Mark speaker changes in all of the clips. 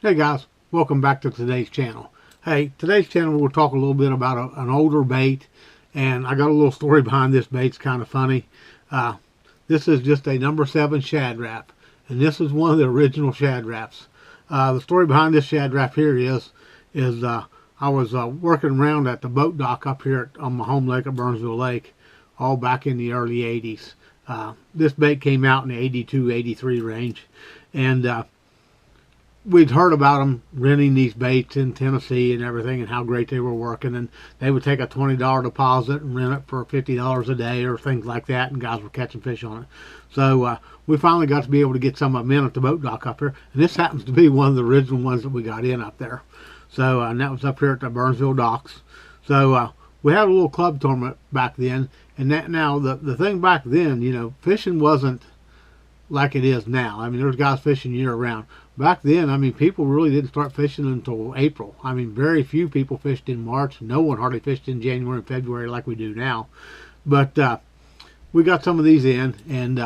Speaker 1: Hey guys, welcome back to today's channel. Hey, today's channel we'll talk a little bit about an older bait, and I got a little story behind this bait. It's kind of funny. This is just a number 7 Shad Rap, and this is one of the original Shad Raps. The story behind this Shad Rap here is I was working around at the boat dock up here on my home lake at Burnsville Lake, all back in the early 80s. This bait came out in the 82, 83 range, and we'd heard about them renting these baits in Tennessee and everything, and how great they were working, and they would take a $20 deposit and rent it for $50 a day or things like that, and guys were catching fish on it. So we finally got to be able to get some of them in at the boat dock up here, and this happens to be one of the original ones that we got in up there. So and that was up here at the Burnsville docks. So we had a little club tournament back then, and that now the thing back then, you know, fishing wasn't like it is now. I mean, there's guys fishing year round. Back then, I mean, people really didn't start fishing until April. I mean, very few people fished in March. No one hardly fished in January and February like we do now. But we got some of these in, and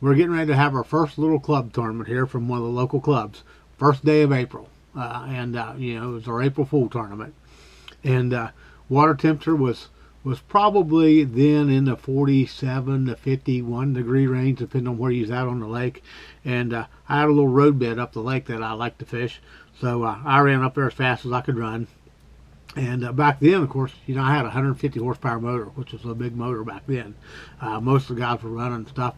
Speaker 1: we're getting ready to have our first little club tournament here from one of the local clubs. First day of April. You know, it was our April Fool tournament. And water temperature was probably then in the 47 to 51 degree range, depending on where you was out on the lake. And I had a little road bed up the lake that I like to fish, so I ran up there as fast as I could run. And back then, of course, you know, I had a 150 horsepower motor, which was a big motor back then. Most of the guys were running stuff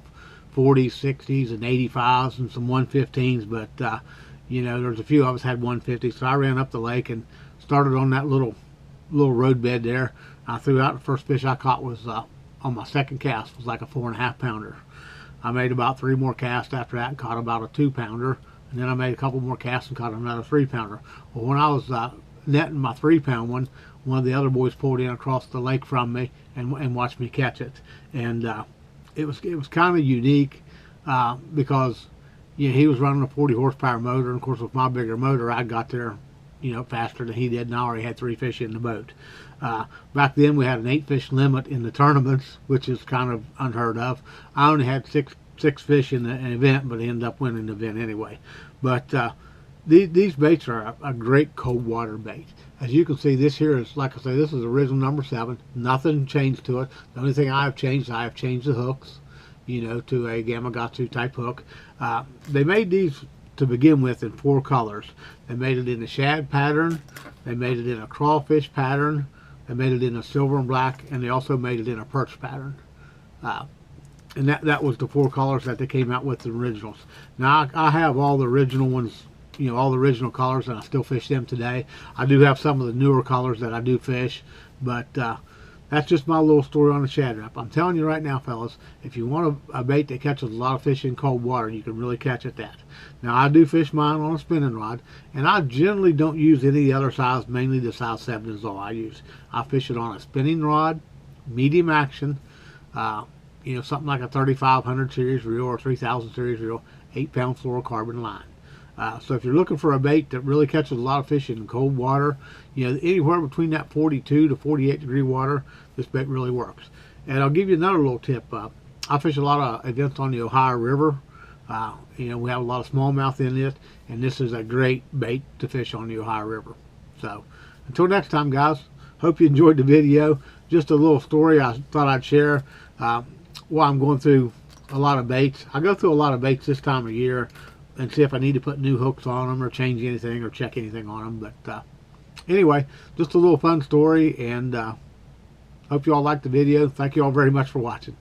Speaker 1: 40s, 60s, and 85s, and some 115s, but you know, there's a few of us had 150, so I ran up the lake and started on that little road bed there. I threw out the first fish I caught was on my second cast, was like a 4.5 pounder. I made about 3 more casts after that and caught about a 2 pounder, and then I made a couple more casts and caught another 3 pounder. Well, when I was netting my 3 pound one of the other boys pulled in across the lake from me and watched me catch it, and it was kind of unique because, you know, he was running a 40 horsepower motor, and of course with my bigger motor I got there, you know, faster than he did, and I already had 3 fish in the boat. Back then we had an 8 fish limit in the tournaments, which is kind of unheard of. I only had six fish in the event, but I ended up winning the event anyway. But these baits are a great cold water bait. As you can see, this here is, like I say, this is original number 7. Nothing changed to it. The only thing I have changed the hooks, you know, to a Gamakatsu type hook. They made these to begin with in 4 colors. They made it in a shad pattern, they made it in a crawfish pattern, they made it in a silver and black, and they also made it in a perch pattern. And that was the 4 colors that they came out with, the originals. Now I have all the original ones, you know, all the original colors, and I still fish them today. I do have some of the newer colors that I do fish, but that's just my little story on the Shad Rap. I'm telling you right now, fellas, if you want a bait that catches a lot of fish in cold water, you can really catch at that. Now, I do fish mine on a spinning rod, and I generally don't use any other size. Mainly the size 7 is all I use. I fish it on a spinning rod, medium action, you know, something like a 3500 series reel or 3000 series reel, 8-pound fluorocarbon line. So if you're looking for a bait that really catches a lot of fish in cold water, you know, anywhere between that 42 to 48 degree water, this bait really works. And I'll give you another little tip. I fish a lot of events on the Ohio River. You know, we have a lot of smallmouth in it, and this is a great bait to fish on the Ohio River. So until next time, guys, hope you enjoyed the video. Just a little story I thought I'd share while I'm going through a lot of baits. I go through a lot of baits this time of year and see if I need to put new hooks on them or change anything or check anything on them. But anyway, just a little fun story, and hope you all liked the video. Thank you all very much for watching.